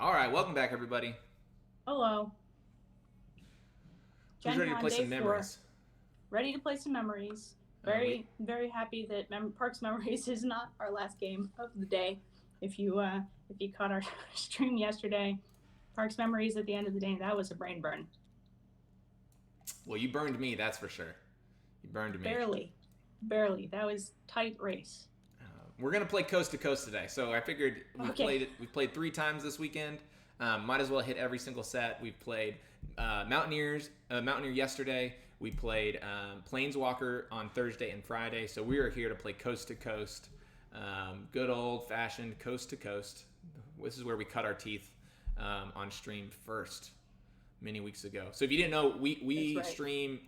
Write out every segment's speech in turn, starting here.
All right, welcome back, everybody. Hello. Who's ready to GenCon play Day some 4. memories? Ready to play some memories. We Very happy that Parks Memories is not our last game of the day. If you caught our stream yesterday, Parks Memories at the end of the day, that was a brain burn. well, you burned me, that's for sure. You burned me. Barely. Barely. That was tight race. We're gonna play coast to coast today, so I figured Okay. we've played 3 times this weekend. Might as well hit every single set. We've played Mountaineer yesterday. We played Planeswalker on Thursday and Friday. So we are here to play coast to coast, good old fashioned coast to coast. This is where we cut our teeth on stream first many weeks ago. So if you didn't know, That's we right. stream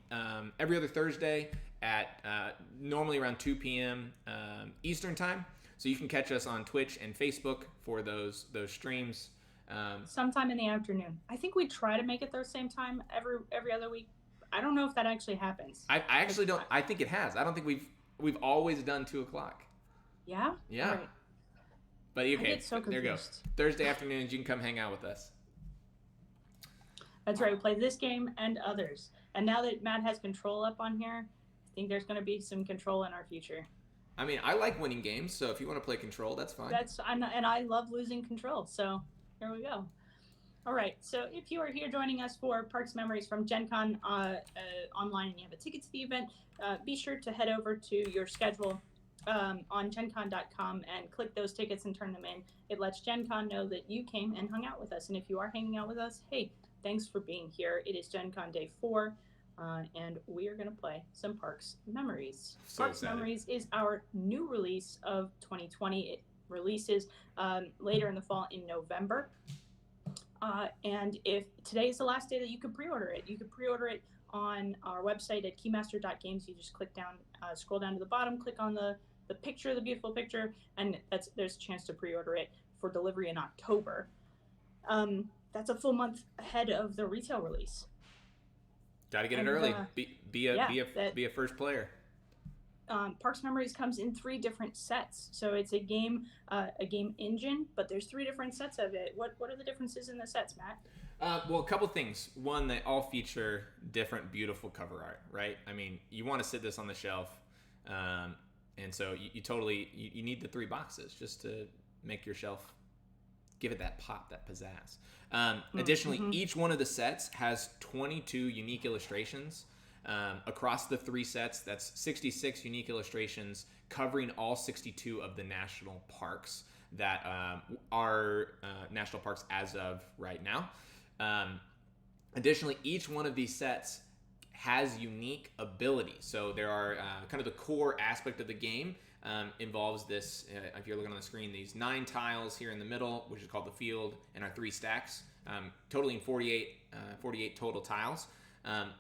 every other Thursday at normally around 2 p.m. Eastern time. So you can catch us on Twitch and Facebook for those streams. Sometime in the afternoon. I think we try to make it the same time every other week. I don't know if that actually happens. I actually don't. I think it has. I don't think we've always done 2 o'clock. Yeah? All Yeah, right. but I get okay. so There you go. confused. Thursday afternoons, you can come hang out with us. That's right. We play this game and others. And now that Matt has control up on here, I think there's going to be some control in our future. I mean, I like winning games, so if you want to play control, that's fine. And I love losing control. So here we go. All right. So if you are here joining us for Parks Memories from GenCon online and you have a ticket to the event, be sure to head over to your schedule on gencon.com and click those tickets and turn them in. It lets GenCon know that you came and hung out with us. And if you are hanging out with us, hey, thanks for being here. It is GenCon Day 4. And we are going to play some Parks Memories. So Parks excited. Memories is our new release of 2020. It releases later in the fall in November. And if today is the last day that you can pre-order it, you can pre-order it on our website at keymaster.games. You just click down, scroll down to the bottom, click on the picture, the beautiful picture, and there's a chance to pre-order it for delivery in October. That's a full month ahead of the retail release. Got to get it And early. Be yeah, that be a first player. Parks Memories comes in 3 different sets, so it's a game engine, but there's 3 different sets of it. What are the differences in the sets, Matt? Well, a couple things. One, they all feature different, beautiful cover art, right? I mean, you want to sit this on the shelf, and so you totally you need the 3 boxes just to make your shelf give it that pop, that pizzazz. Additionally, each one of the sets has 22 unique illustrations. Across the 3 sets, that's 66 unique illustrations covering all 62 of the national parks that are national parks as of right now. Additionally, each one of these sets has unique abilities. So there are kind of the core aspect of the game involves this, if you're looking on the screen, these 9 tiles here in the middle, which is called the field, and our 3 stacks, totaling 48 total tiles.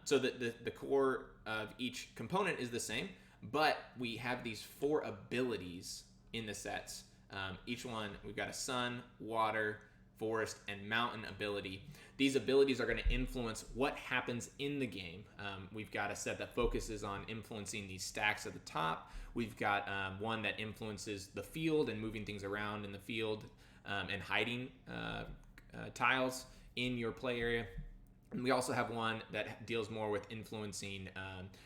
So the core of each component is the same, but we have these 4 abilities in the sets. Each one, we've got a sun, water, forest, and mountain ability. These abilities are going to influence what happens in the game. We've got a set that focuses on influencing these stacks at the top. We've got one that influences the field and moving things around in the field and hiding tiles in your play area. And we also have one that deals more with influencing,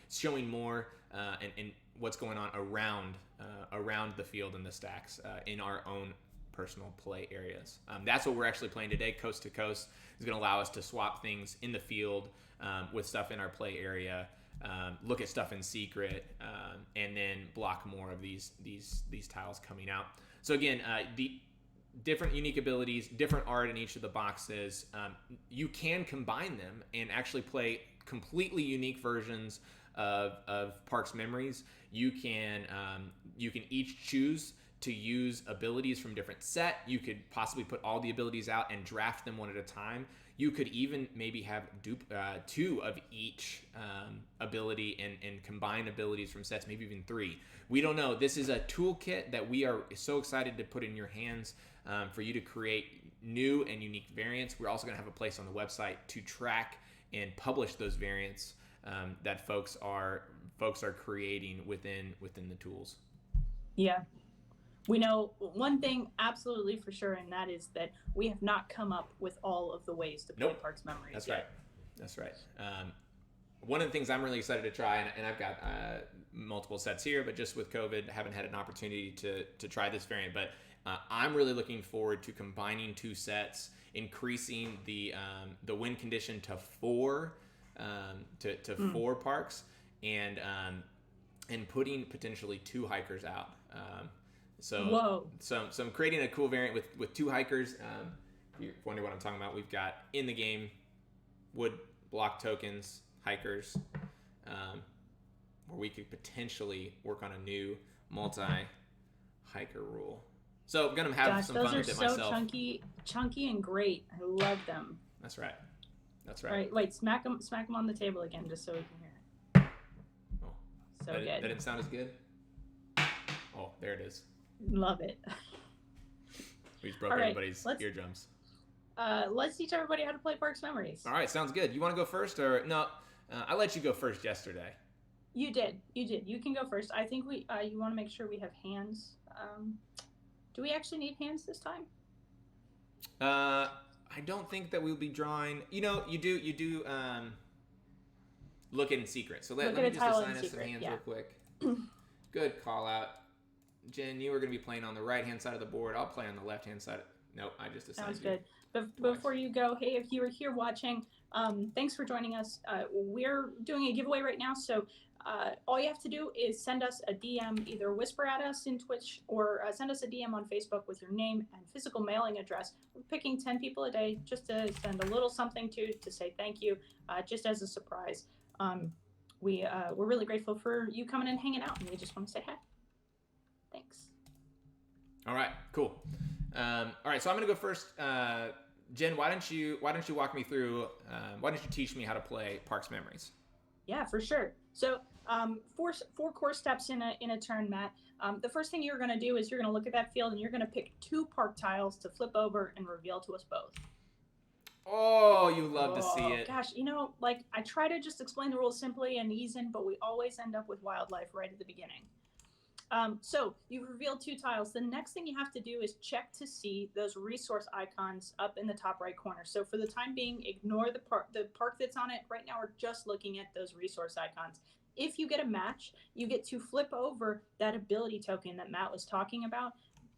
showing more and what's going on around the field and the stacks in our own personal play areas. That's what we're actually playing today. Coast to Coast is going to allow us to swap things in the field with stuff in our play area, look at stuff in secret, and then block more of these tiles coming out. So again, the different unique abilities, different art in each of the boxes. You can combine them and actually play completely unique versions of Parks Memories. You can each choose to use abilities from different set. You could possibly put all the abilities out and draft them one at a time. You could even maybe have 2 of each ability and combine abilities from sets, maybe even 3. We don't know. This is a toolkit that we are so excited to put in your hands for you to create new and unique variants. We're also going to have a place on the website to track and publish those variants that folks are creating within the tools. Yeah. We know one thing absolutely for sure, and that is that we have not come up with all of the ways to play Nope. Parks Memories That's yet. right. That's right. One of the things I'm really excited to try, and I've got multiple sets here, but just with COVID, haven't had an opportunity to try this variant. But I'm really looking forward to combining two sets, increasing the win condition to four, four parks, and putting potentially two hikers out. Whoa. So I'm creating a cool variant with two hikers. If you wonder what I'm talking about, we've got in the game wood block tokens, hikers, where we could potentially work on a new multi-hiker rule. So I'm gonna have some those fun are with it so myself. chunky and great. I love them. That's right. That's right. All right, wait, smack them on the table again, just so we can hear it. Oh, So that good. That didn't sound as good. Oh, there it is. Love it. We just broke All right, everybody's eardrums. Let's teach everybody how to play Parks Memories. All right, sounds good. You want to go first, or no? I let you go first yesterday. You did. You can go first. I think you want to make sure we have hands. Do we actually need hands this time? I don't think that we'll be drawing. You know, you do. Look in secret. So let me just assign us some hands real quick. Good call out. Jen, you are going to be playing on the right-hand side of the board. I'll play on the left-hand side. Nope, I just assigned Sounds good. But before you go, hey, if you were here watching, thanks for joining us. We're doing a giveaway right now, so all you have to do is send us a DM, either whisper at us in Twitch or send us a DM on Facebook with your name and physical mailing address. We're picking 10 people a day just to send a little something to say thank you, just as a surprise. We're really grateful for you coming and hanging out, and we just want to say hi. Thanks. All right, cool. All right, so I'm gonna go first. Jen, why don't you walk me through? Why don't you teach me how to play Parks Memories? Yeah, for sure. So four core steps in a turn, Matt. The first thing you're gonna do is you're gonna look at that field and you're gonna pick two park tiles to flip over and reveal to us both. Oh, you love to see it. Gosh, like I try to just explain the rules simply and ease in, but we always end up with wildlife right at the beginning. So you've revealed two tiles. The next thing you have to do is check to see those resource icons up in the top right corner. So for the time being, ignore the park that's on it. Right now we're just looking at those resource icons. If you get a match, you get to flip over that ability token that Matt was talking about,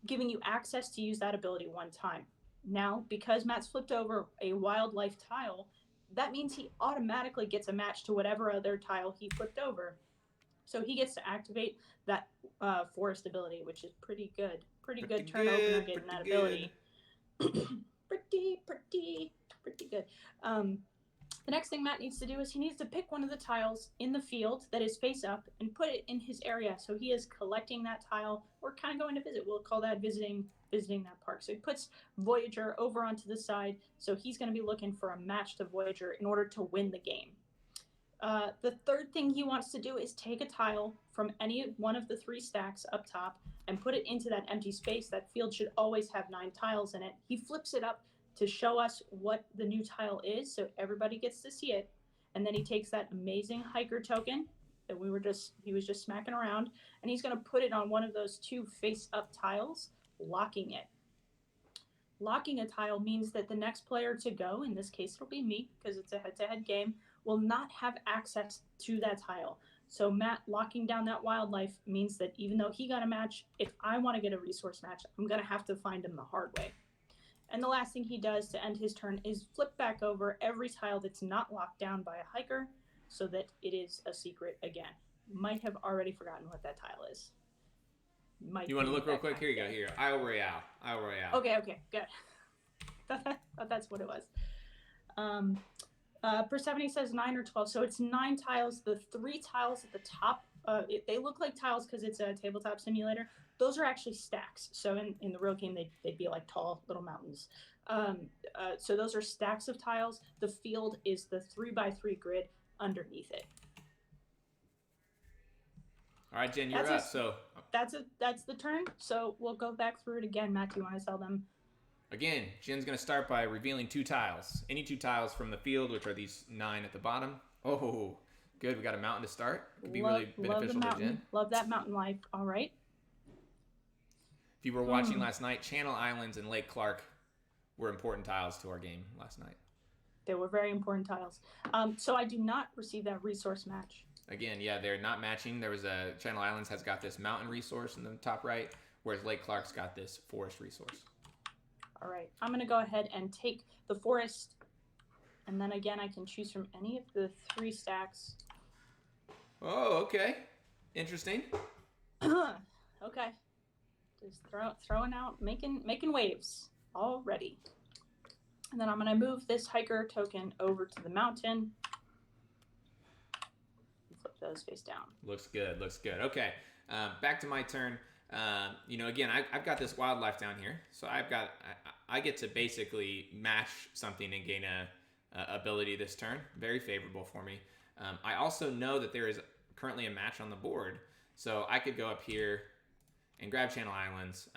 giving you access to use that ability one time. Now, because Matt's flipped over a wildlife tile, that means he automatically gets a match to whatever other tile he flipped over. So he gets to activate that forest ability, which is pretty good. Pretty good turn opener getting that ability. pretty good. The next thing Matt needs to do is he needs to pick one of the tiles in the field that is face up and put it in his area. So he is collecting that tile or kind of going to visit. We'll call that visiting that park. So he puts Voyager over onto the side. So he's going to be looking for a match to Voyager in order to win the game. The third thing he wants to do is take a tile from any one of the three stacks up top and put it into that empty space. That field should always have 9 tiles in it. He flips it up to show us what the new tile is, so everybody gets to see it. And then he takes that amazing hiker token that he was just smacking around, and he's going to put it on one of those 2 face-up tiles, locking it. Locking a tile means that the next player to go, in this case it'll be me because it's a head-to-head game, will not have access to that tile. So Matt locking down that wildlife means that even though he got a match, if I want to get a resource match, I'm going to have to find him the hard way. And the last thing he does to end his turn is flip back over every tile that's not locked down by a hiker so that it is a secret again. Might have already forgotten what that tile is. You want to look real quick? Here you go. Here, Isle Royale. Okay, good. Thought that's what it was. Persephone says 9 or 12, so it's 9 tiles. The 3 tiles at the top, they look like tiles because it's a tabletop simulator. Those are actually stacks. So in the real game, they'd be like tall little mountains. So those are stacks of tiles. The field is the 3x3 grid underneath it. All right, Jen, you're up. So that's the turn. So we'll go back through it again. Matt, do you want to tell them? Again, Jen's going to start by revealing 2 tiles. Any 2 tiles from the field, which are these 9 at the bottom. Oh, good. We got a mountain to start. Could be really beneficial to Jen. Love that mountain life. All right. If you were watching last night, Channel Islands and Lake Clark were important tiles to our game last night. They were very important tiles. So I do not receive that resource match. Again, yeah, they're not matching. There was a Channel Islands has got this mountain resource in the top right, whereas Lake Clark's got this forest resource. All right, I'm going to go ahead and take the forest, and then again, I can choose from any of the 3 stacks. Oh, okay. Interesting. Okay. Just throwing out, making waves already. And then I'm going to move this hiker token over to the mountain. Flip those face down. Looks good. Looks good. Okay. Back to my turn. Again, I've got this wildlife down here, so I get to basically match something and gain a ability this turn. Very favorable for me. I also know that there is currently a match on the board, so I could go up here and grab Channel Islands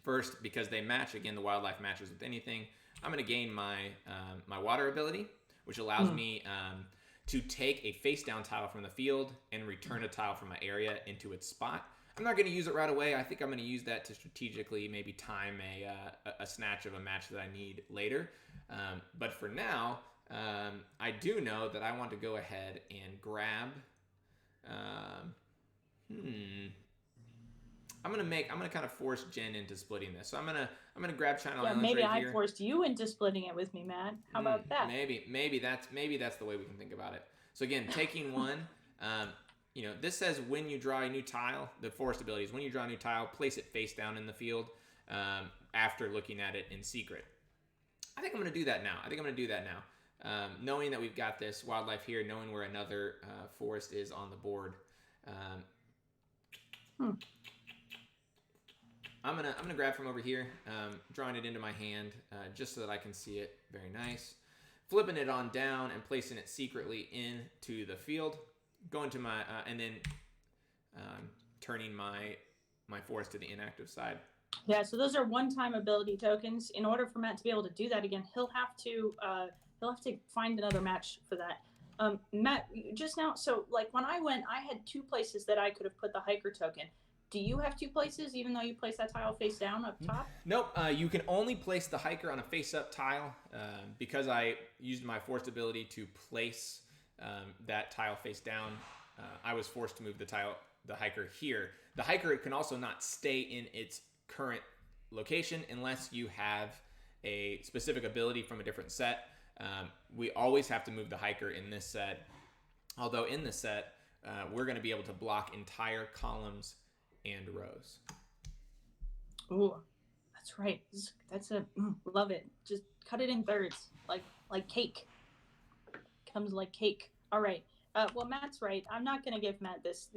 first because they match. Again, the wildlife matches with anything. I'm going to gain my my water ability, which allows me to take a face down tile from the field and return a tile from my area into its spot. I'm not going to use it right away. I think I'm going to use that to strategically maybe time a snatch of a match that I need later. But for now, I do know that I want to go ahead and grab. I'm gonna kind of force Jen into splitting this. So I'm gonna grab Channel Islands maybe right I here. forced you into splitting it with me, Matt. How about that? Maybe that's the way we can think about it. So again, taking one. This says when you draw a new tile, the forest ability is when you draw a new tile, place it face down in the field after looking at it in secret. I think I'm going to do that now. Knowing that we've got this wildlife here, knowing where another forest is on the board. I'm gonna grab from over here, drawing it into my hand just so that I can see it. Very nice. Flipping it on down and placing it secretly into the field. Going to my and then turning my forest to the inactive side. Yeah, so those are one-time ability tokens. In order for Matt to be able to do that again, he'll have to find another match for that. Matt, just now, so like when I went, I had 2 places that I could have put the hiker token. Do you have 2 places, even though you place that tile face down up top? Nope. You can only place the hiker on a face-up tile because I used my forced ability to place that tile face down. I was forced to move the hiker here. The hiker can also not stay in its current location unless you have a specific ability from a different set. We always have to move the hiker in this set. Although in this set, we're going to be able to block entire columns and rows. Ooh, that's right. Love it. Just cut it in thirds, like cake. Comes like cake. All right. Well, Matt's right. I'm not going to give Matt this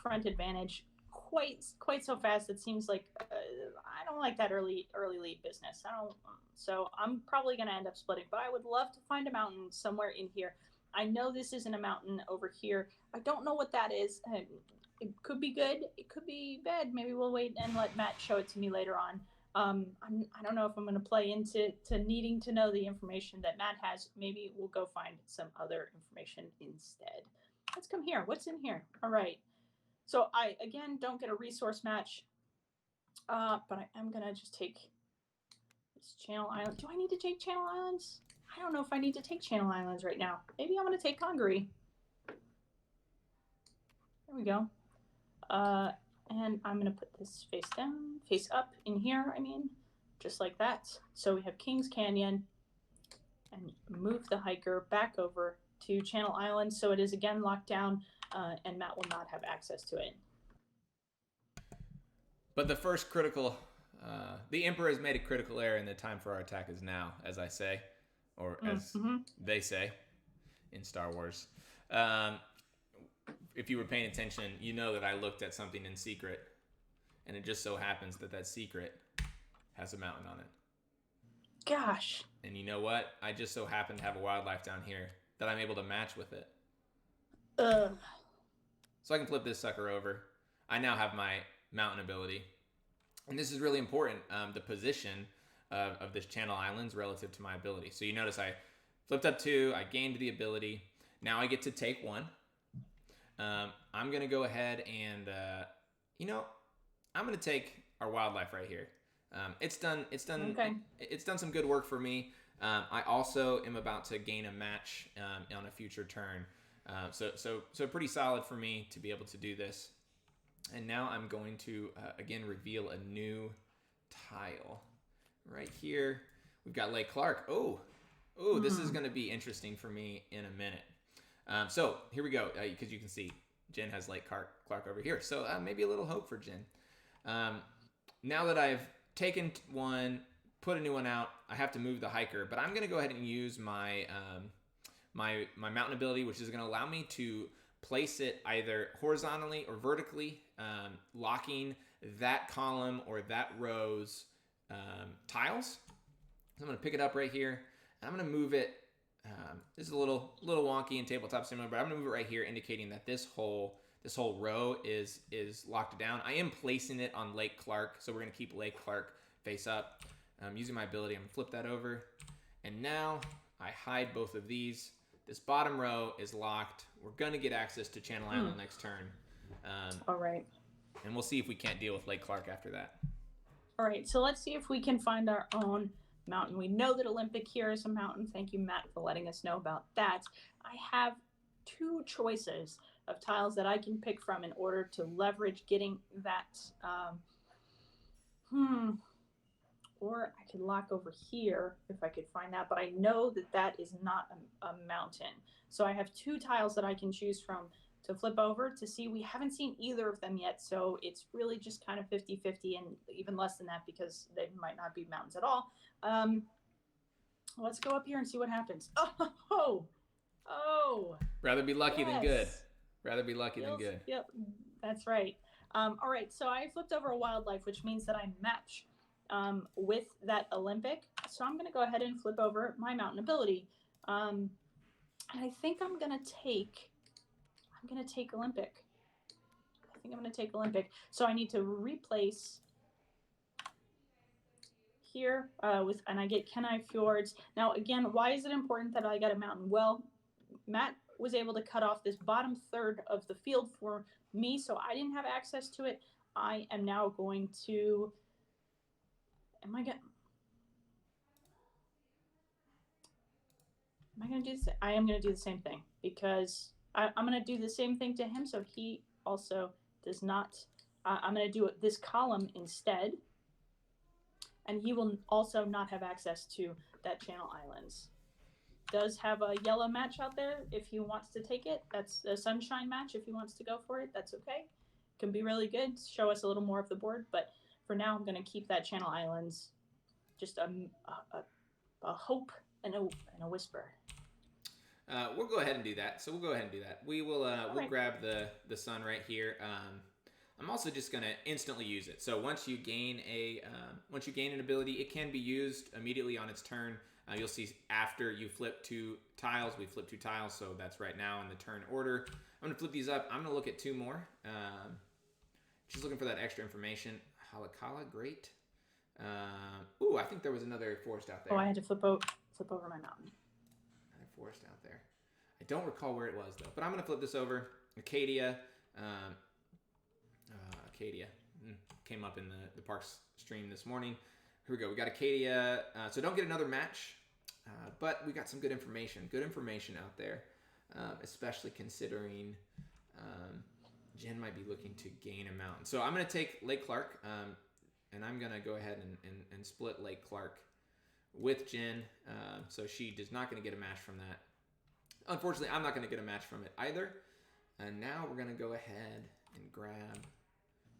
front advantage quite so fast. It seems like I don't like that early lead business. So I'm probably going to end up splitting. But I would love to find a mountain somewhere in here. I know this isn't a mountain over here. I don't know what that is. It could be good. It could be bad. Maybe we'll wait and let Matt show it to me later on. I don't know if I'm going to play into needing to know the information that Matt has. Maybe we'll go find some other information instead. Let's come here. What's in here? All right. So I, again, don't get a resource match, but I am going to just take this Channel Island. Do I need to take Channel Islands? I don't know if I need to take Channel Islands right now. Maybe I'm going to take Congaree. There we go. And I'm going to put this face up in here, just like that. So we have Kings Canyon, and move the hiker back over to Channel Island so it is again locked down, and Matt will not have access to it. But the first critical, the Emperor has made a critical error, and the time for our attack is now, as I say, or as they say in Star Wars. If you were paying attention, you know that I looked at something in secret, and it just so happens that secret has a mountain on it. Gosh. And you know what? I just so happen to have a wildlife down here that I'm able to match with it. So I can flip this sucker over. I now have my mountain ability. And this is really important, the position of this Channel Islands relative to my ability. So you notice I flipped up 2, I gained the ability. Now I get to take 1. I'm going to go ahead and, I'm going to take our wildlife right here. It's done. Okay. It's done some good work for me. I also am about to gain a match on a future turn. So pretty solid for me to be able to do this. And now I'm going to again reveal a new tile right here. We've got Lake Clark. Oh, this is going to be interesting for me in a minute. So here we go, because you can see Jen has Lake Clark over here. So maybe a little hope for Jen. Now that I've taken one, put a new one out, I have to move the hiker. But I'm going to go ahead and use my my mountain ability, which is going to allow me to place it either horizontally or vertically, locking that column or that row's tiles. So I'm going to pick it up right here, and I'm going to move it. This is a little wonky in Tabletop Simulator, but I'm going to move it right here, indicating that this whole row is locked down. I am placing it on Lake Clark, so we're going to keep Lake Clark face up. Using my ability, I'm going to flip that over, and now I hide both of these. This bottom row is locked. We're going to get access to Channel Island next turn. All right. And we'll see if we can't deal with Lake Clark after that. All right, so let's see if we can find our own mountain. We know that Olympic here is a mountain. Thank you, Matt, for letting us know about that. I have two choices of tiles that I can pick from in order to leverage getting that. Or I could lock over here if I could find that, but I know that that is not a mountain. So I have two tiles that I can choose from to flip over to see. We haven't seen either of them yet, so it's really just kind of 50-50 and even less than that because they might not be mountains at all. Let's go up here and see what happens. Oh. Rather be lucky than good. Rather be lucky than good. Yep, that's right. All right, so I flipped over a wildlife, which means that I match with that Olympic. So I'm going to go ahead and flip over my mountain ability. And I think I'm going to take Olympic. I think I'm going to take Olympic. So I need to replace here and I get Kenai Fjords. Now, again, why is it important that I got a mountain? Well, Matt was able to cut off this bottom third of the field for me, so I didn't have access to it. I am now going to... Am I going to do this? I am going to do the same thing because I'm going to do the same thing to him, so he also does not. I'm going to do this column instead, and he will also not have access to that Channel Islands. Does have a yellow match out there if he wants to take it. That's a sunshine match if he wants to go for it. That's okay. Can be really good. Show us a little more of the board, but for now, I'm going to keep that Channel Islands. Just a hope and a whisper. We'll go ahead and do that. So we'll go ahead and do that. We will we'll grab the sun right here. I'm also just going to instantly use it. So once you gain an ability, it can be used immediately on its turn. You'll see after you flip two tiles, we flip two tiles, so that's right now in the turn order. I'm going to flip these up. I'm going to look at two more. Just looking for that extra information. Halakala, great. I think there was another forest out there. Oh, I had to flip over my mountain. Another forest out there. I don't recall where it was, though. But I'm going to flip this over. Acadia. Acadia. Came up in the parks stream this morning. Here we go. We got Acadia. So don't get another match. But we got some good information. Good information out there. Especially considering Jen might be looking to gain a mountain. So I'm going to take Lake Clark. And I'm going to go ahead and split Lake Clark with Jen. So she is not going to get a match from that. Unfortunately, I'm not going to get a match from it either. And now we're going to go ahead and grab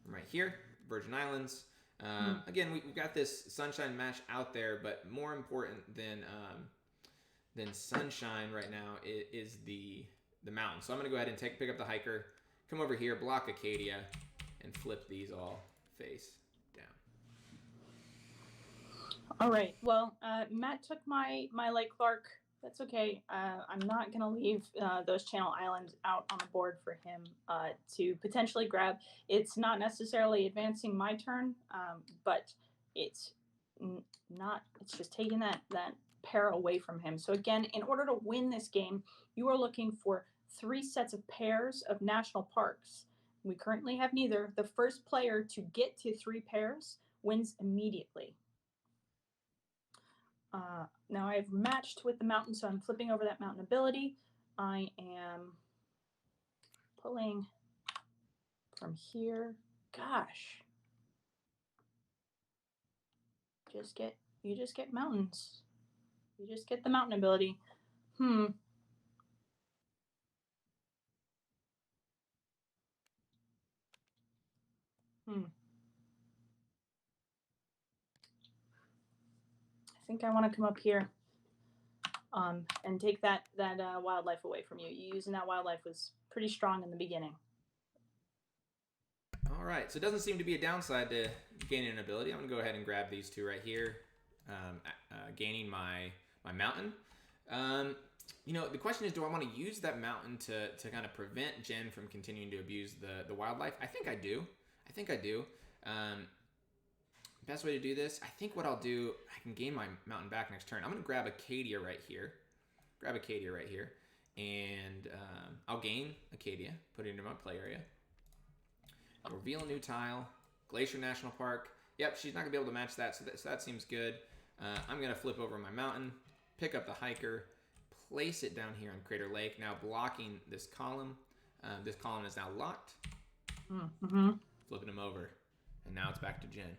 from right here, Virgin Islands. Again, we've got this sunshine match out there, but more important than sunshine right now is the mountain. So I'm going to go ahead and pick up the hiker, come over here, block Acadia, and flip these all face down. All right. Well, Matt took my Lake Clark. That's okay. I'm not going to leave those Channel Islands out on the board for him to potentially grab. It's not necessarily advancing my turn, but it's not. It's just taking that pair away from him. So again, in order to win this game, you are looking for 3 sets of pairs of national parks We currently have neither. The first player to get to 3 pairs wins immediately. Now I've matched with the mountain, so I'm flipping over that mountain ability. I am pulling from here. Gosh. You just get mountains. You just get the mountain ability. Hmm. I think I want to come up here and take that wildlife away from you. You using that wildlife was pretty strong in the beginning. All right, so it doesn't seem to be a downside to gaining an ability. I'm going to go ahead and grab these two right here, gaining my mountain. The question is, do I want to use that mountain to kind of prevent Jen from continuing to abuse the wildlife? I think I do. Best way to do this, I think what I'll do, I can gain my mountain back next turn. I'm going to grab Acadia right here. And I'll gain Acadia, put it into my play area. Reveal a new tile. Glacier National Park. Yep, she's not going to be able to match that, so that seems good. I'm going to flip over my mountain, pick up the hiker, place it down here on Crater Lake, now blocking this column. This column is now locked. Flipping them over. And now it's back to Jen.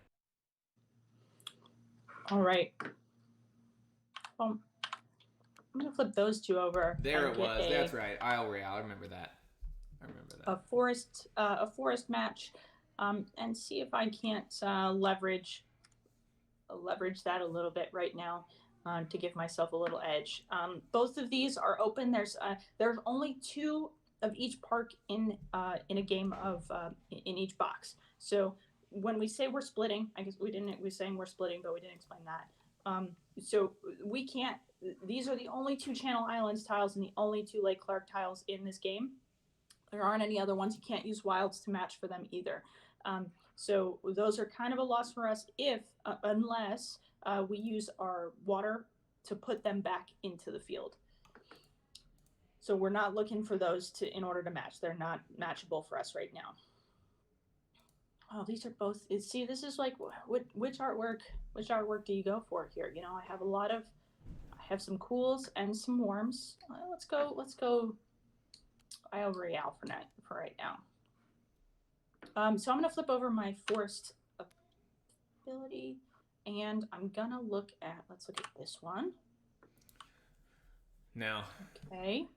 All right. Well, I'm going to flip those two over. There it was. That's right. Isle Royale. I remember that. A forest match, and see if I can't leverage that a little bit right now to give myself a little edge. Both of these are open. There's only 2 of each park in a game of in each box. So when we say we're splitting, I guess we're saying we're splitting, but we didn't explain that. So we can't. These are the only 2 Channel Islands tiles and the only 2 Lake Clark tiles in this game. There aren't any other ones. You can't use wilds to match for them either. So those are kind of a loss for us unless we use our water to put them back into the field. So we're not looking for those in order to match. They're not matchable for us right now. Oh, these are both. See, this is like which artwork do you go for here? I have some cools and some warms. Let's go. Isle Royale for right now. So I'm gonna flip over my forest ability, and I'm gonna let's look at this one. Now, okay.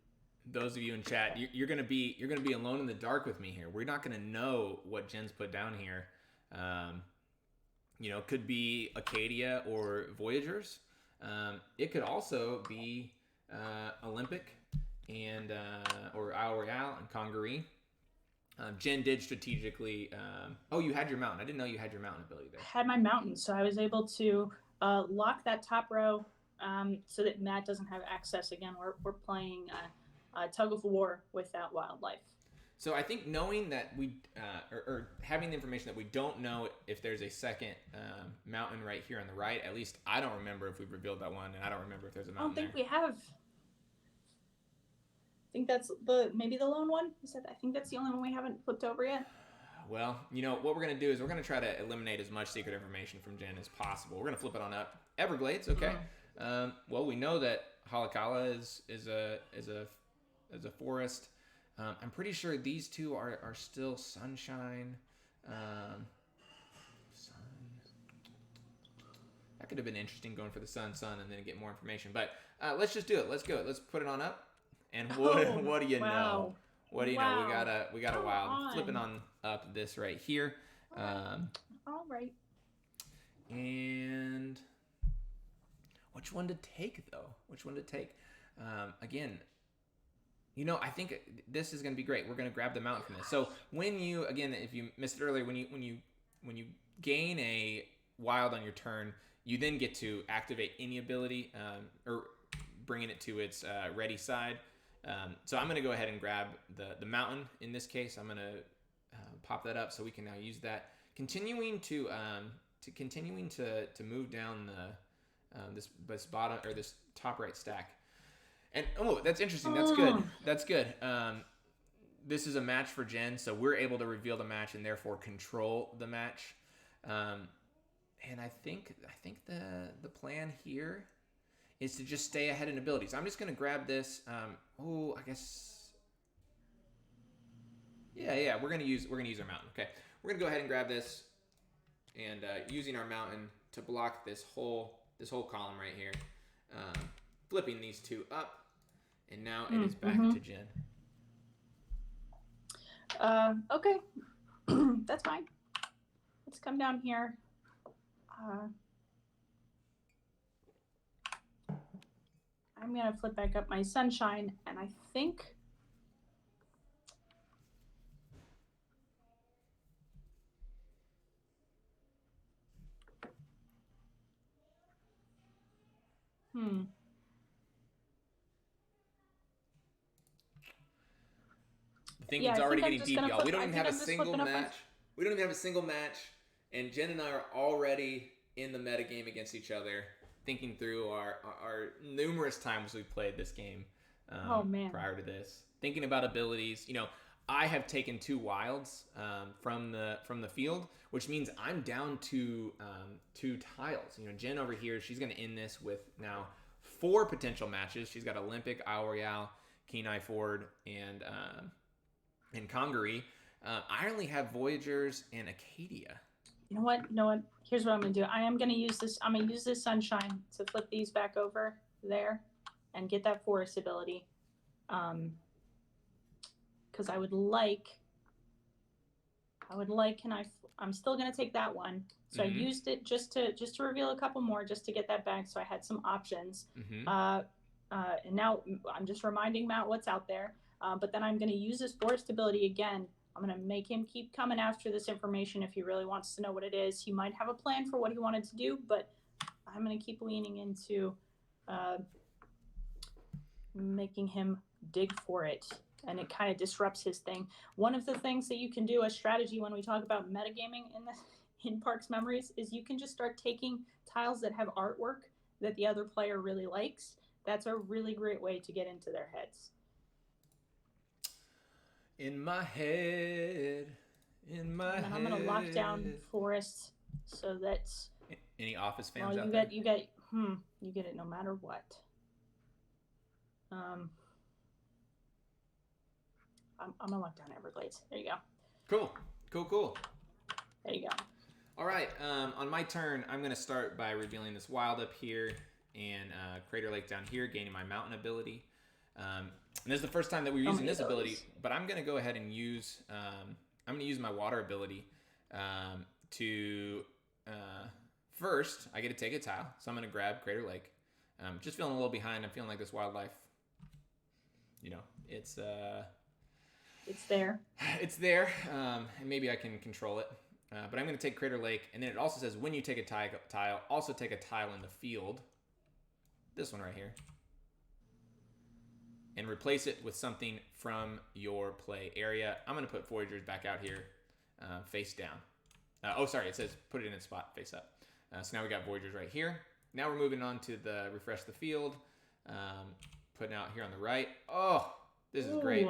Those of you in chat, you're gonna be alone in the dark with me here. We're not gonna know what Jen's put down here. Could be Acadia or Voyagers. It could also be Olympic and or Isle Royale and Congaree. Jen did strategically. You had your mountain. I didn't know you had your mountain ability there. I had my mountain, so I was able to lock that top row so that Matt doesn't have access. Again, we're playing tug of war with that wildlife. So I think knowing that or having the information that we don't know if there's a second mountain right here on the right. At least I don't remember if we've revealed that one, and I don't remember if there's a mountain. I don't think we have. I think that's maybe the lone one. I think that's the only one we haven't flipped over yet. Well, what we're going to do is we're going to try to eliminate as much secret information from Jen as possible. We're going to flip it on up. Everglades, okay. Well, we know that Halakala is a forest. I'm pretty sure these two are still Sunshine. Sun. That could have been interesting going for the sun, and then get more information. But let's just do it. Let's go. Let's put it on up. And what do you know? What do you know? We got a wild. Flipping on up this right here. All right. And which one to take though? Again, I think this is going to be great. We're going to grab the mountain from this. So if you missed it earlier, when you gain a wild on your turn, you then get to activate any ability or bringing it to its ready side. So I'm going to go ahead and grab the mountain. In this case, I'm going to pop that up so we can now use that. Continuing to move down this bottom or this top right stack. And that's interesting. That's good. this is a match for Jen, so we're able to reveal the match and therefore control the match. And I think the plan here is to just stay ahead in abilities. I'm just gonna grab this. I guess. Yeah. We're gonna use our mountain. Okay, we're gonna go ahead and grab this, and using our mountain to block this whole column right here, flipping these two up, and now it is back to Jen. Okay, that's fine. Let's come down here. I'm gonna flip back up my sunshine, and I think The thinking's already getting deep, y'all. We don't even have a single match. We don't even have a single match, and Jen and I are already in the meta game against each other, thinking through our numerous times we've played this game. Prior to this, thinking about abilities. You know, I have taken 2 wilds from the field, which means I'm down to 2 tiles. You know, Jen over here, she's going to end this with now 4 potential matches. She's got Olympic, Isle Royale, Kenai Ford, and Congaree. I only have Voyagers and Acadia. You know what? Here's what I'm going to do. I'm going to use this sunshine to flip these back over there and get that forest ability. Because I would like, I'm still going to take that one. So I used it just to reveal a couple more, just to get that back. So I had some options. And now I'm just reminding Matt what's out there. But then I'm going to use this forest ability again. I'm going to make him keep coming after this information if he really wants to know what it is. He might have a plan for what he wanted to do, but I'm going to keep leaning into making him dig for it. And it kind of disrupts his thing. One of the things that you can do as strategy when we talk about metagaming in Parks Memories is you can just start taking tiles that have artwork that the other player really likes. That's a really great way to get into their heads. In my head. And I'm gonna lock down forests so that's. Any Office fans out there? You get it no matter what. I'm gonna lock down Everglades. There you go. Cool. There you go. All right. On my turn, I'm gonna start by revealing this wild up here and Crater Lake down here, gaining my mountain ability. And this is the first time that we're using this ability, but I'm going to go ahead and use my water ability to first, I get to take a tile. So I'm going to grab Crater Lake. Just feeling a little behind. I'm feeling like this wildlife, you know, it's there. It's there. And maybe I can control it. But I'm going to take Crater Lake. And then it also says when you take a tile, also take a tile in the field. This one right here. And replace it with something from your play area. I'm going to put Voyagers back out here, face down. It says put it in its spot, face up. So now we got Voyagers right here. Now we're moving on to the refresh the field. Putting out here on the right. Oh, this is great.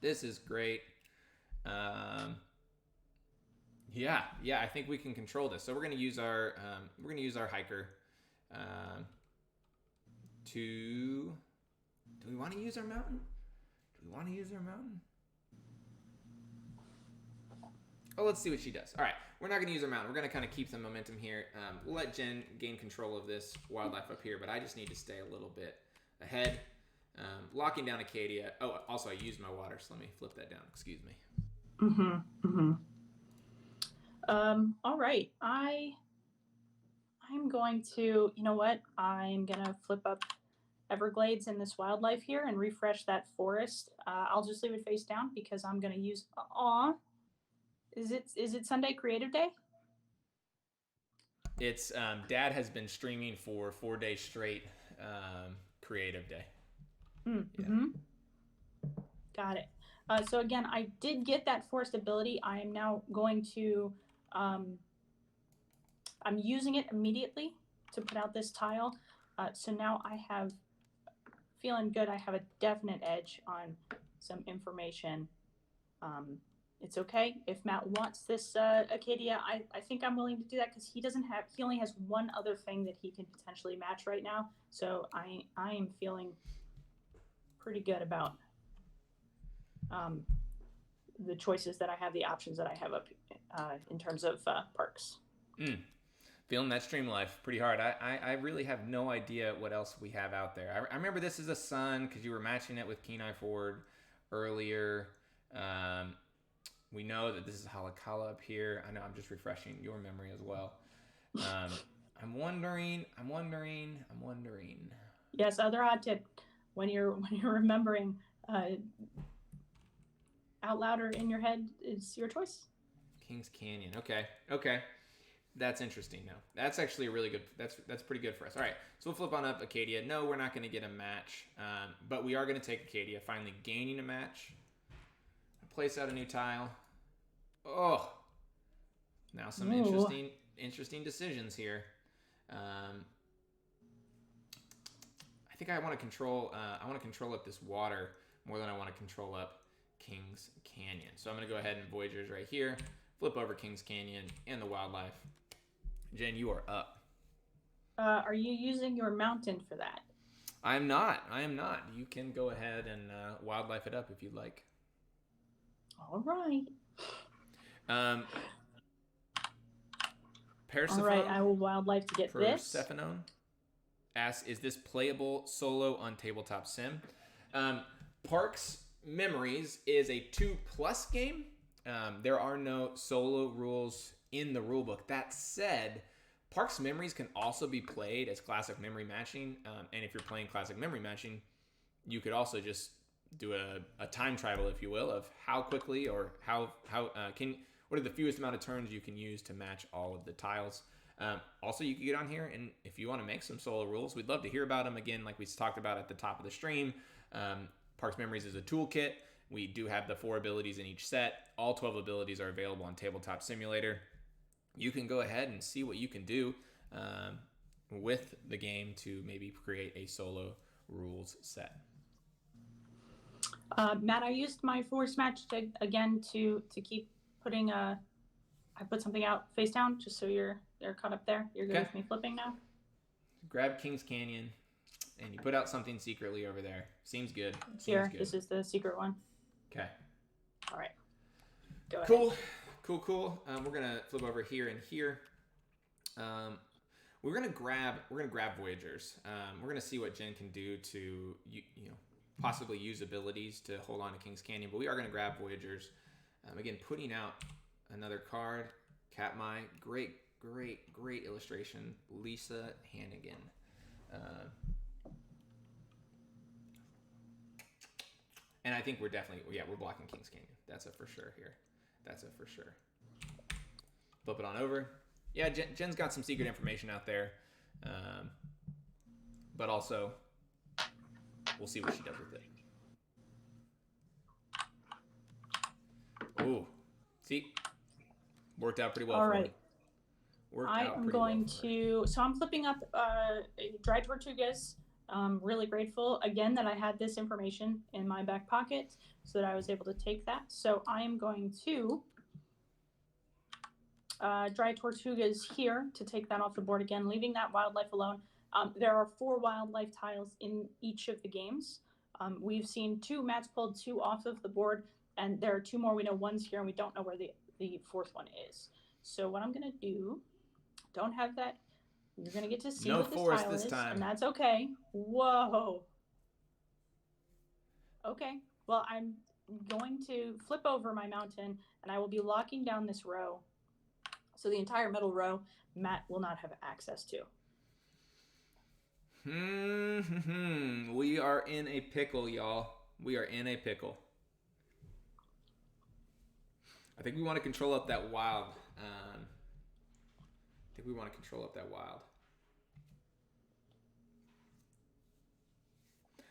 This is great. Yeah, I think we can control this. So we're going to use our hiker to. Do we want to use our mountain? Oh, let's see what she does. All right, we're not going to use our mountain. We're going to kind of keep some momentum here. We'll let Jen gain control of this wildlife up here, but I just need to stay a little bit ahead. Locking down Acadia. Oh, also I used my water, so let me flip that down. Excuse me. All right. I'm going to, you know what? I'm going to flip up Everglades in this wildlife here and refresh that forest. I'll just leave it face down because I'm going to use. Is it Sunday Creative Day? It's Dad has been streaming for 4 days straight. Creative Day. Yeah. Got it. So again, I did get that forest ability. I am now going to. I'm using it immediately to put out this tile. So now I have. Feeling good. I have a definite edge on some information. It's okay if Matt wants this Acadia. I think I'm willing to do that because he only has one other thing that he can potentially match right now. So I am feeling pretty good about the choices that I have, the options that I have up in terms of perks. Feeling that stream life pretty hard. I really have no idea what else we have out there. I remember this is a Sun because you were matching it with Kenai Ford earlier. We know that this is Halakala up here. I know I'm just refreshing your memory as well. I'm wondering. Yes, other odd tip when you're remembering out loud or in your head is your choice. Kings Canyon. Okay. That's interesting. No, that's actually a really good. That's pretty good for us. All right, so we'll flip on up Acadia. No, we're not going to get a match, but we are going to take Acadia. Finally gaining a match. Place out a new tile. Oh, now some interesting decisions here. I think I want to control. I want to control up this water more than I want to control up Kings Canyon. So I'm going to go ahead and Voyagers right here. Flip over Kings Canyon and the wildlife. Jen, you are up. Are you using your mountain for that? I am not. You can go ahead and wildlife it up if you'd like. All right. Persephone. All right, I will wildlife to get this. Persephone asks, is this playable solo on Tabletop Sim? Parks Memories is a 2+ game. There are no solo rules in the rulebook. That said, Parks Memories can also be played as classic memory matching. And if you're playing classic memory matching, you could also just do a time trial, if you will, of how quickly or what are the fewest amount of turns you can use to match all of the tiles. Also, you can get on here, and if you want to make some solo rules, we'd love to hear about them. Again, like we talked about at the top of the stream, Parks Memories is a toolkit. We do have the 4 abilities in each set. All 12 abilities are available on Tabletop Simulator. You can go ahead and see what you can do with the game to maybe create a solo rules set. Matt, I used my force match again to keep putting I put something out face down just so you're caught up there. You're good with me flipping now? Grab Kings Canyon and you put out something secretly over there. Seems good. This is the secret one. Okay. All right. Go ahead. Cool. We're gonna flip over here and here. We're gonna grab Voyagers. We're gonna see what Jen can do to possibly use abilities to hold on to Kings Canyon, but we are gonna grab Voyagers. Again, putting out another card. Katmai, great illustration. Lisa Hannigan. And I think we're blocking Kings Canyon. That's a for sure here. Flip it on over. Yeah, Jen's got some secret information out there. But also, we'll see what she does with it. Ooh. See? Worked out pretty well All for right. me. So I'm flipping up Dry Tortugas. Really grateful again that I had this information in my back pocket so that I was able to take that. So I am going to Dry Tortugas here to take that off the board again, leaving that wildlife alone. There are 4 wildlife tiles in each of the games. We've seen 2, Matt's pulled 2 off of the board, and there are 2 more. We know one's here, and we don't know where the 4th one is. So what I'm going to do, don't have that. You're going to get to see what this tile is, and that's okay. Whoa. Okay. Well, I'm going to flip over my mountain, and I will be locking down this row. So the entire middle row, Matt will not have access to. We are in a pickle, y'all. We are in a pickle. I think we want to control up that wild.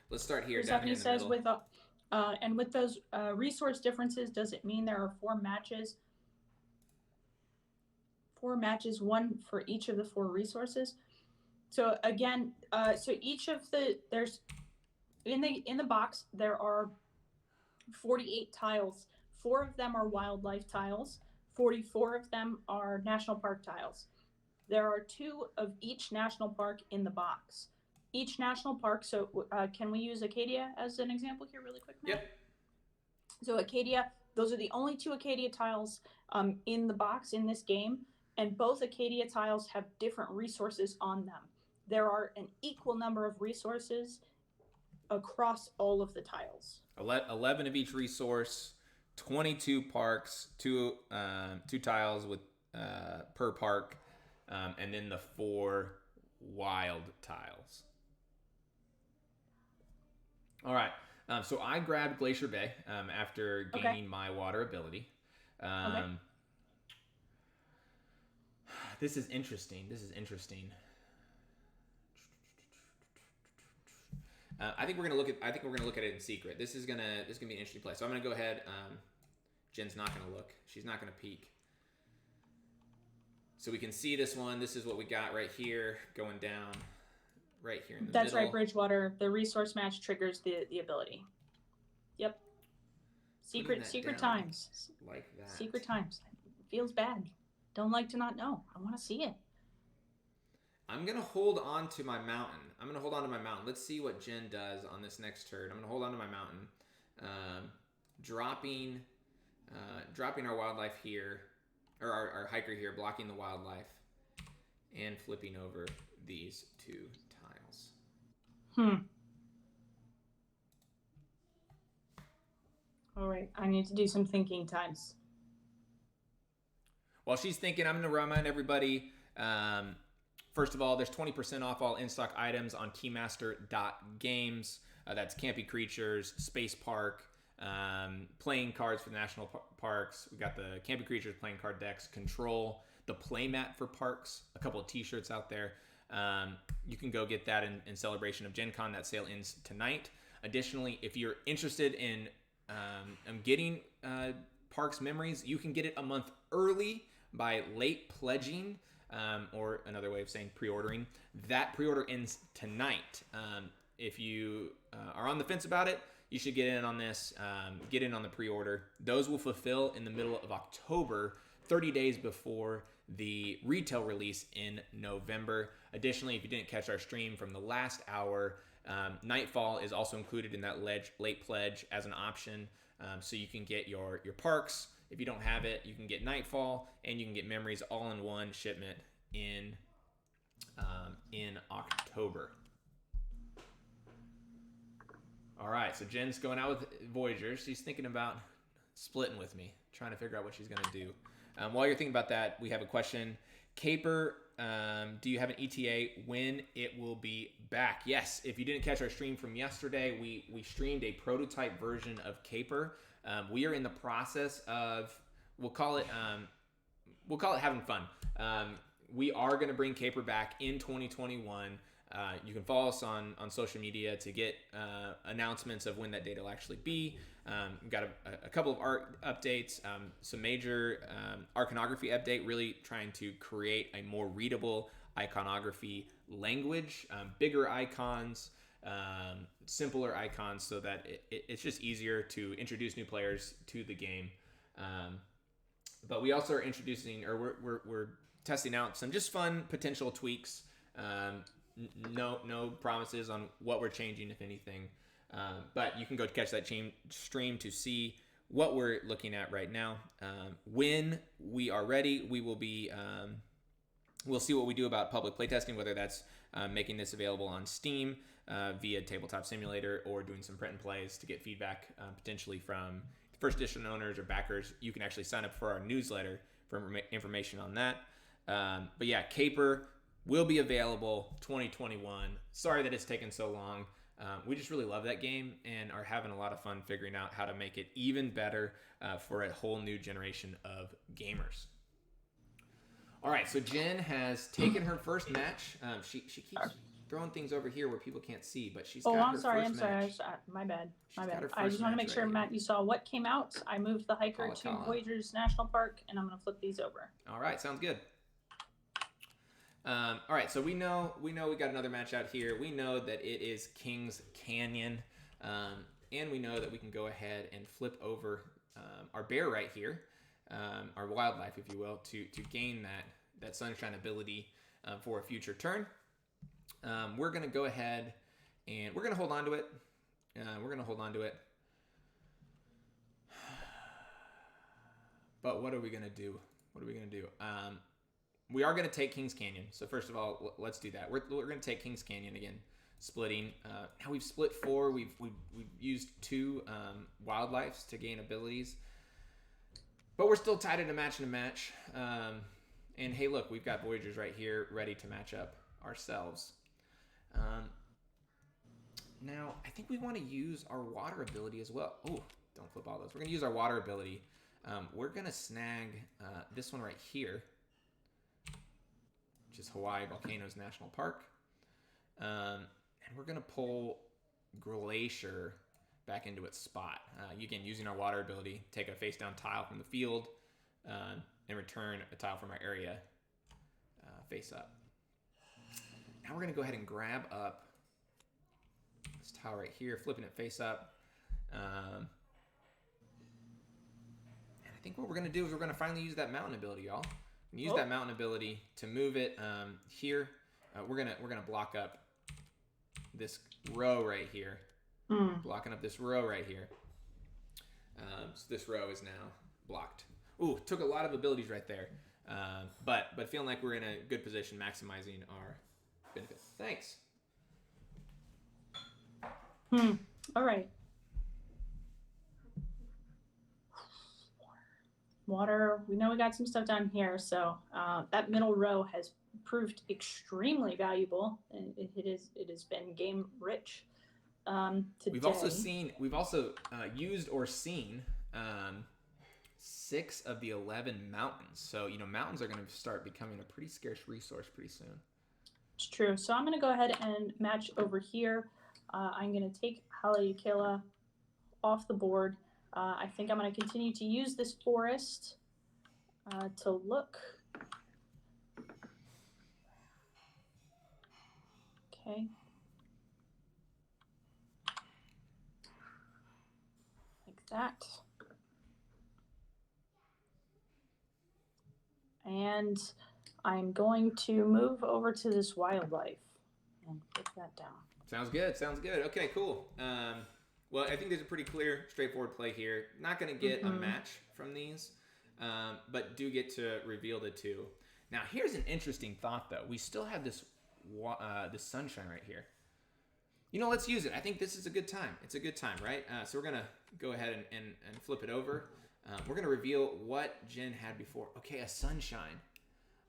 Let's start here. Down here in the middle. With those resource differences, does it mean there are 4 matches? 4 matches, 1 for each of the 4 resources. So again, so each of there's in the box there are 48 tiles. 4 of them are wildlife tiles. 44 of them are national park tiles. There are 2 of each national park in the box. Each national park, so can we use Acadia as an example here really quick, Matt? Yep. So Acadia, those are the only 2 Acadia tiles in the box in this game, and both Acadia tiles have different resources on them. There are an equal number of resources across all of the tiles. 11 of each resource, 22 parks, two tiles with per park, and then the 4 wild tiles. All right. So I grabbed Glacier Bay after gaining my water ability. Okay. This is interesting. I think we're gonna look at it in secret. This is gonna be an interesting play. So I'm gonna go ahead. Jen's not gonna look. She's not gonna peek. So we can see this one. This is what we got right here, going down right here in the That's middle. right, Bridgewater. The resource match triggers the ability. Yep. Secret times. Like that. Secret times. Feels bad. Don't like to not know. I want to see it. I'm going to hold on to my mountain. Let's see what Jen does on this next turn. I'm going to hold on to my mountain. Dropping our wildlife here, or our hiker here, blocking the wildlife, and flipping over these 2 tiles. All right, I need to do some thinking times. While she's thinking, I'm going to remind everybody, first of all, there's 20% off all in-stock items on keymaster.games. That's Campy Creatures, Space Park, playing cards for the national parks. We got the Campy Creatures playing card decks, Control, the playmat for parks, a couple of t-shirts out there. You can go get that in celebration of GenCon. That sale ends tonight. Additionally, if you're interested in getting Parks Memories, you can get it a month early by late pledging, or another way of saying pre-ordering. That pre-order ends tonight. If you are on the fence about it, you should get in on this. Get in on the pre-order. Those will fulfill in the middle of October, 30 days before the retail release in November. Additionally, if you didn't catch our stream from the last hour, Nightfall is also included in that late pledge as an option. So you can get your parks. If you don't have it, you can get Nightfall, and you can get Memories all in one shipment in October. All right, so Jen's going out with Voyager. She's thinking about splitting with me, trying to figure out what she's going to do. While you're thinking about that, we have a question. Caper, do you have an ETA when it will be back? Yes, if you didn't catch our stream from yesterday, we streamed a prototype version of Caper. We are in the process of, we'll call it having fun. We are going to bring Caper back in 2021. You can follow us on social media to get announcements of when that date will actually be. We've got a couple of art updates, some major iconography update, really trying to create a more readable iconography language, bigger icons, simpler icons, so that it's just easier to introduce new players to the game. But we also are introducing, or we're testing out some just fun potential tweaks. No promises on what we're changing, if anything. But you can go catch that stream to see what we're looking at right now. When we are ready, we will be. We'll see what we do about public playtesting, whether that's making this available on Steam via Tabletop Simulator, or doing some print and plays to get feedback potentially from first edition owners or backers. You can actually sign up for our newsletter for information on that. But yeah, Caper will be available 2021. Sorry that it's taken so long. We just really love that game and are having a lot of fun figuring out how to make it even better for a whole new generation of gamers. All right, so Jen has taken her first match. She keeps throwing things over here where people can't see, but she's got her first match. I'm sorry. My bad. I just want to make sure, Matt, you saw what came out. I moved the hiker to Voyagers National Park, and I'm going to flip these over. All right, sounds good. All right, so we know we got another match out here. We know that it is Kings Canyon. and we know that we can go ahead and flip over our bear right here, our wildlife, if you will, to gain that sunshine ability for a future turn. We're going to go ahead and we're going to hold on to it. But what are we going to do? We are going to take Kings Canyon. So first of all, let's do that. We're going to take Kings Canyon again, splitting. Now we've split 4. We've used 2 wildlives to gain abilities. But we're still tied in a match. And hey, look, we've got Voyagers right here ready to match up ourselves. Now, I think we want to use our water ability as well. Oh, don't flip all those. We're going to use our water ability. We're going to snag this one right here, which is Hawaii Volcanoes National Park. And we're going to pull Glacier back into its spot. Again, using our water ability, take a face-down tile from the field and return a tile from our area face up. Now we're going to go ahead and grab up this tile right here, flipping it face up. And I think what we're going to do is we're going to finally use that mountain ability, y'all. Use that mountain ability to move it here. We're gonna block up this row right here. Blocking up this row right here. So this row is now blocked. Ooh, took a lot of abilities right there. But feeling like we're in a good position, maximizing our benefit. Thanks. All right. Water. We know we got some stuff down here, so that middle row has proved extremely valuable, and it has been game rich. Today. We've also used or seen 6 of the 11 mountains. So mountains are going to start becoming a pretty scarce resource pretty soon. It's true. So I'm going to go ahead and match over here. I'm going to take Haleakala off the board. I think I'm going to continue to use this forest to look. Okay. Like that. And I'm going to move over to this wildlife and put that down. Sounds good. Okay, cool. Well, I think there's a pretty clear, straightforward play here. Not going to get a match from these, but do get to reveal the 2. Now, here's an interesting thought, though. We still have this sunshine right here. Let's use it. I think this is a good time. It's a good time, right? So we're going to go ahead and flip it over. We're going to reveal what Jen had before. Okay, a sunshine.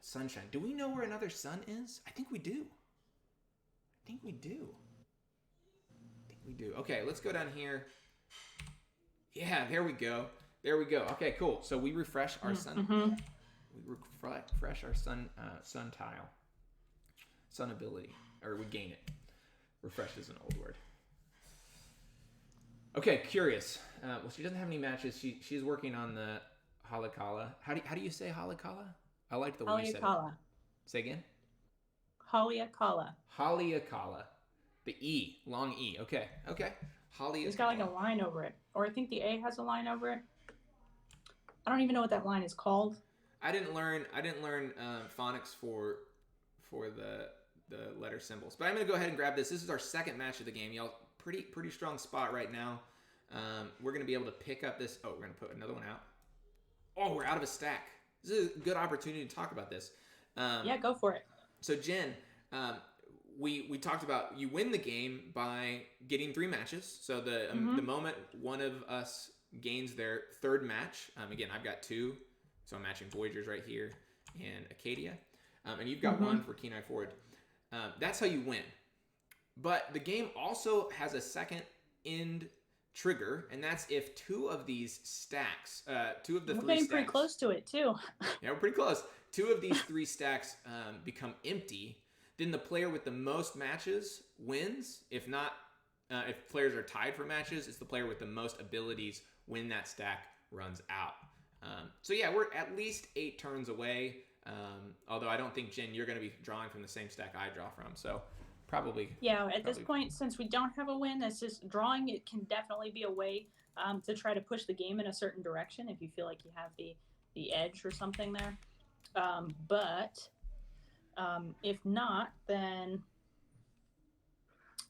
Sunshine. Do we know where another sun is? I think we do. Okay, let's go down here. Yeah, there we go. Okay, cool. So we refresh our sun. We refresh our sun tile. Sun ability. Or we gain it. Refresh is an old word. Okay, curious. Well, she doesn't have any matches. She's working on the Haleakala. How do you say Haleakala? I like the way you said it. Haleakala. Say again? Haleakala. The E, long E. Okay. Haleakala. It's got like a line over it, or I think the A has a line over it. I don't even know what that line is called. I didn't learn phonics for the letter symbols, but I'm gonna go ahead and grab this. This is our second match of the game, y'all. Pretty strong spot right now. We're gonna be able to pick up this. Oh, we're gonna put another one out. Oh, we're out of a stack. This is a good opportunity to talk about this. Yeah, go for it. So Jen, we talked about you win the game by getting 3 matches. So the moment one of us gains their 3rd match, again, I've got 2, so I'm matching Voyagers right here and Acadia, and you've got 1 for Kenai Ford. That's how you win. But the game also has a second end trigger, and that's if 2 of these stacks, 2 of the 3 stacks. We're getting pretty close to it too. Yeah, we're pretty close. 2 of these 3 stacks become empty. Then the player with the most matches wins. If not, if players are tied for matches, it's the player with the most abilities when that stack runs out. So yeah, we're at least 8 turns away. Although I don't think, Jen, you're going to be drawing from the same stack I draw from. So Probably. Yeah, at this point, since we don't have a win, that's just drawing. It can definitely be a way to try to push the game in a certain direction if you feel like you have the edge or something there. But if not, then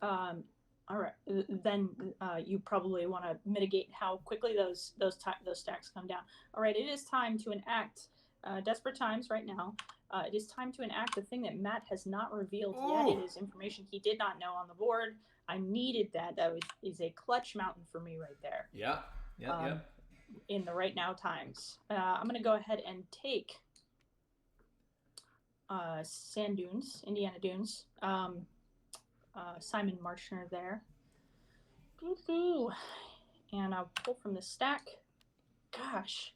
all right, then you probably want to mitigate how quickly those stacks come down. All right, it is time to enact desperate times right now. It is time to enact the thing that Matt has not revealed yet. It is information he did not know on the board. I needed that. That is a clutch mountain for me right there. Yeah. In the right now times. I'm going to go ahead and take Sand Dunes, Indiana Dunes. Simon Marchner there. And I'll pull from the stack. Gosh.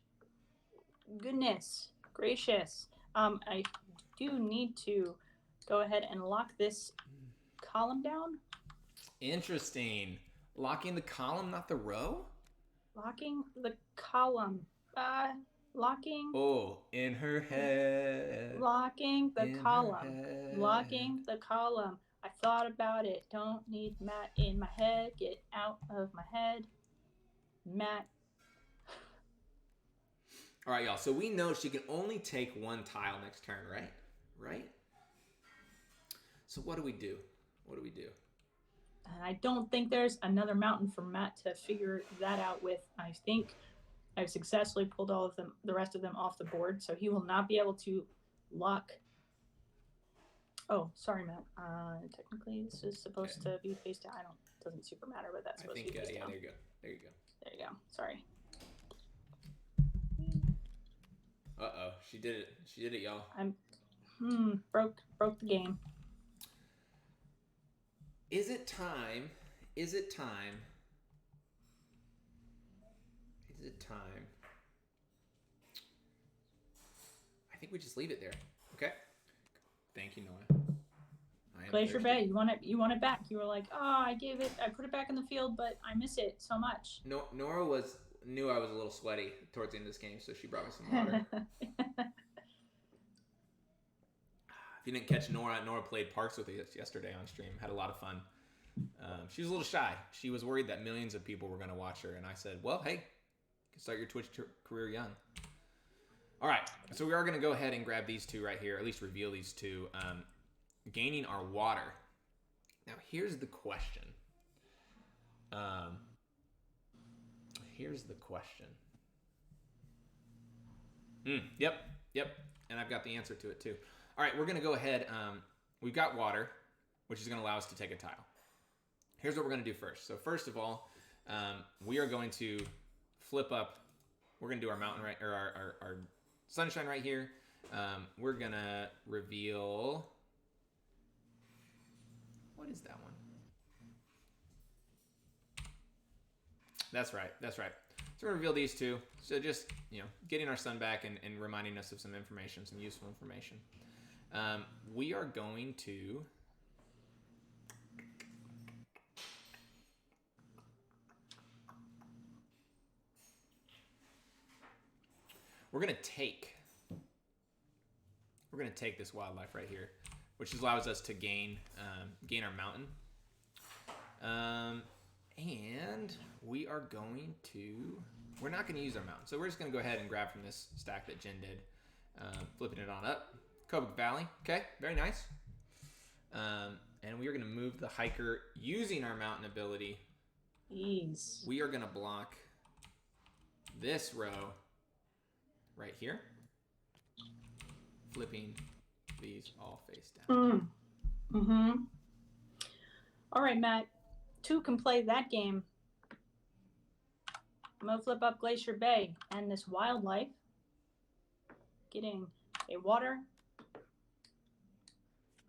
Goodness gracious. I do need to go ahead and lock this column down. Interesting. Locking the column, not the row? Locking the column. Locking. Oh, in her head. Locking the column. Locking the column. I thought about it. Don't need Matt in my head. Get out of my head. Matt. All right, y'all. So we know she can only take one tile next turn, right? Right? So what do we do? What do we do? And I don't think there's another mountain for Matt to figure that out with. I think I've successfully pulled all of them, the rest of them off the board, so he will not be able to lock. Oh, sorry, Matt. Technically, this is supposed to be face down. Doesn't super matter, but that's supposed to be face down. There you go. There you go. There you go. Sorry. Uh-oh. She did it. She did it, y'all. Broke the game. Is it time? Is it time? Is it time? I think we just leave it there. Okay. Thank you, Noah. Glacier Bay, you want it back. You were like, oh, I put it back in the field, but I miss it so much. No, Nora knew I was a little sweaty towards the end of this game, so she brought me some water. If you didn't catch Nora played Parks with us yesterday on stream. Had a lot of fun. She was a little shy. She was worried that millions of people were going to watch her, and I said, well, hey, you can start your Twitch career young. All right, so we are going to go ahead and grab these two right here, at least reveal these two. Gaining our water. Now, here's the question. Yep. And I've got the answer to it, too. All right, we're going to go ahead. We've got water, which is going to allow us to take a tile. Here's what we're going to do first. So first of all, we are going to flip up. We're going to do our mountain right, or our sunshine right here. We're going to reveal... What is that one? That's right. So we're going to reveal these two. So just, getting our sun back and reminding us of some information, some useful information. We are going to... We're going to take this wildlife right here, which allows us to gain our mountain. And we are going to... We're not going to use our mountain. So we're just going to go ahead and grab from this stack that Jen did. Flipping it on up. Kobuk Valley. Okay, very nice. And we are going to move the hiker using our mountain ability. Ease. We are going to block this row right here. Flipping these all face down. All right, Matt. 2 can play that game. I'm going to flip up Glacier Bay and this wildlife. Getting a water.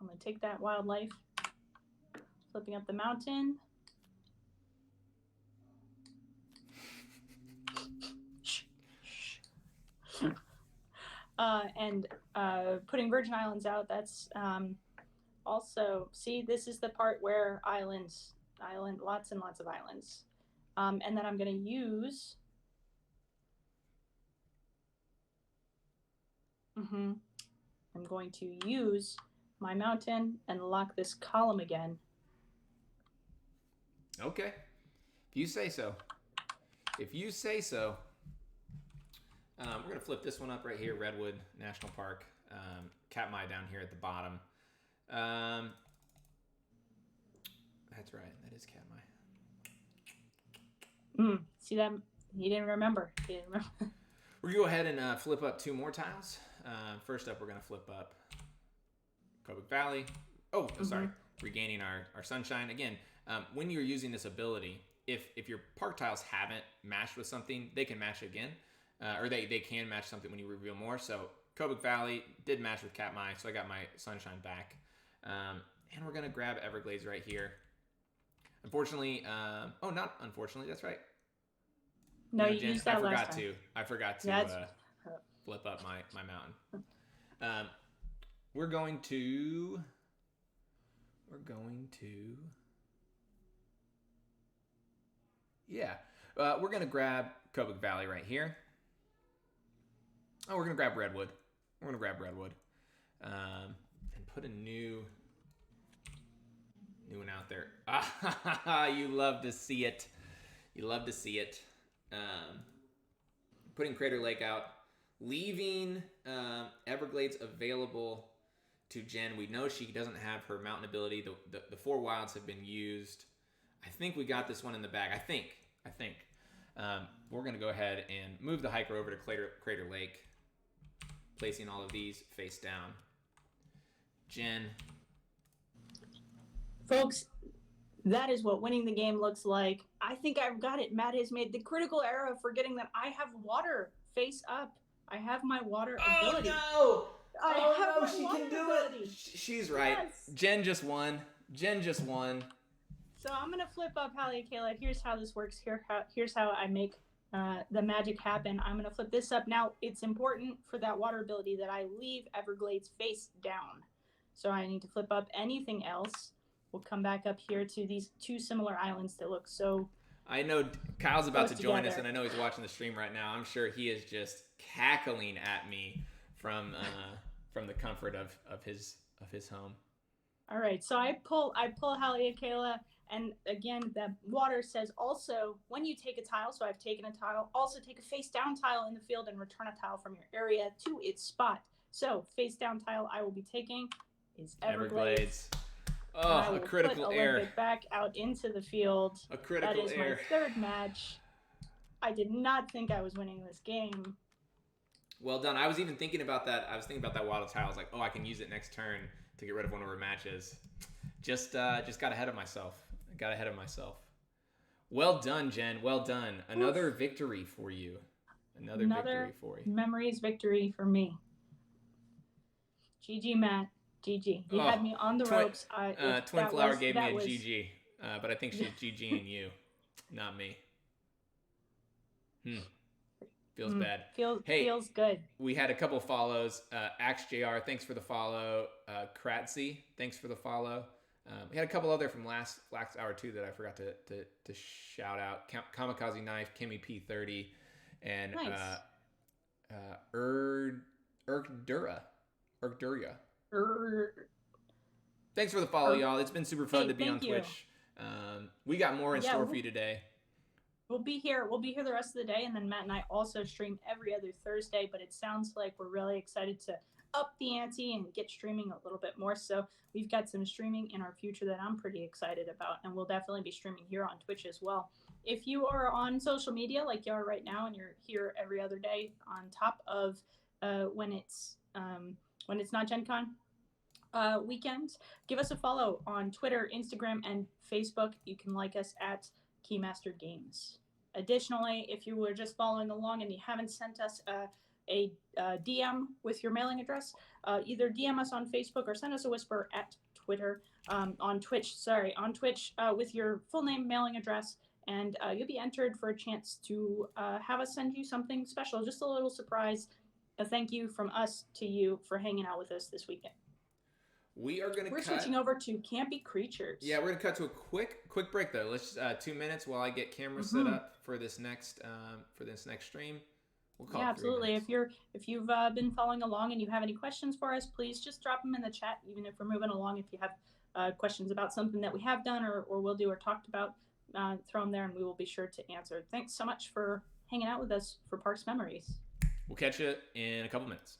I'm going to take that wildlife. Flipping up the mountain. And putting Virgin Islands out. That's also, see, this is the part where lots and lots of islands. And then I'm going to use, I'm going to use my mountain and lock this column again. Okay. If you say so. If you say so. We're going to flip this one up right here, Redwood National Park. Katmai down here at the bottom. That's right. That is Katmai. See that? He didn't remember. We're going to go ahead and flip up 2 more tiles. First up, we're going to flip up Kobuk Valley. Oh, sorry. Regaining our sunshine. Again, when you're using this ability, if your park tiles haven't matched with something, they can match again. Or they can match something when you reveal more. So Kobuk Valley did match with Katmai, so I got my sunshine back. And we're going to grab Everglades right here. Unfortunately, not unfortunately, that's right. No, you used that last time. I forgot to flip up my mountain. We're going to we're going to grab Kobuk Valley right here. Oh, we're going to grab Redwood. And put a new one out there. You love to see it. Putting Crater Lake out. Leaving Everglades available to Jen. We know she doesn't have her mountain ability. The 4 wilds have been used. I think we got this one in the bag. I think. We're going to go ahead and move the hiker over to Crater Lake. Placing all of these face down. Jen. Folks, that is what winning the game looks like. I think I've got it. Matt has made the critical error of forgetting that I have water face up. I have my water ability. Oh, no! I have she can do it. She's right. Yes. Jen just won. So I'm going to flip up Haleakala. Here's how this works. Here's how I make the magic happen. I'm going to flip this up. Now, it's important for that water ability that I leave Everglades face down. So I need to flip up anything else. We'll come back up here to these 2 similar islands that look so... I know Kyle's about to join us, and I know he's watching the stream right now. I'm sure he is just cackling at me from the comfort of his home. All right, so I pull Haleakala, and again, the water says also when you take a tile. So I've taken a tile. Also take a face down tile in the field and return a tile from your area to its spot. So face down tile I will be taking is Everglades. Oh, a critical error. Olympic back out into the field. A critical error. That is my 3rd match. I did not think I was winning this game. Well done. I was even thinking about that. I was thinking about that wild tile. I was like, I can use it next turn to get rid of one of our matches. Just got ahead of myself. Well done, Jen. Well done. Another victory for you. Another victory for you. Memories victory for me. GG, Matt. GG. You had me on the ropes. Twin Flower gave me a GG, but I think she's GGing you, not me. Feels bad. Feels good. We had a couple follows. Axe JR, thanks for the follow. Kratzy, thanks for the follow. We had a couple other from last hour too that I forgot to shout out. Kamikaze Knife, Kimmy P30, and nice. Urkdura. Thanks for the follow, y'all. It's been super fun to be on Twitch. We got more in store for you today. We'll be here the rest of the day, and then Matt and I also stream every other Thursday, but it sounds like we're really excited to up the ante and get streaming a little bit more. So we've got some streaming in our future that I'm pretty excited about, and we'll definitely be streaming here on Twitch as well. If you are on social media like you are right now and you're here every other day on top of when it's not GenCon weekends, give us a follow on Twitter, Instagram, and Facebook. You can like us at Keymaster Games. Additionally, if you were just following along and you haven't sent us a DM with your mailing address, either DM us on Facebook or send us a whisper at Twitter, on Twitch with your full name, mailing address, and you'll be entered for a chance to have us send you something special, just a little surprise, a thank you from us to you for hanging out with us this weekend. We're switching over to Campy Creatures. Yeah, we're gonna cut to a quick break though. Let's 2 minutes while I get camera set up for this next stream. We'll call Yeah, it 3 absolutely. minutes. If you've been following along and you have any questions for us, please just drop them in the chat. Even if we're moving along, if you have questions about something that we have done or will do or talked about, throw them there, and we will be sure to answer. Thanks so much for hanging out with us for Parks Memories. We'll catch you in a couple minutes.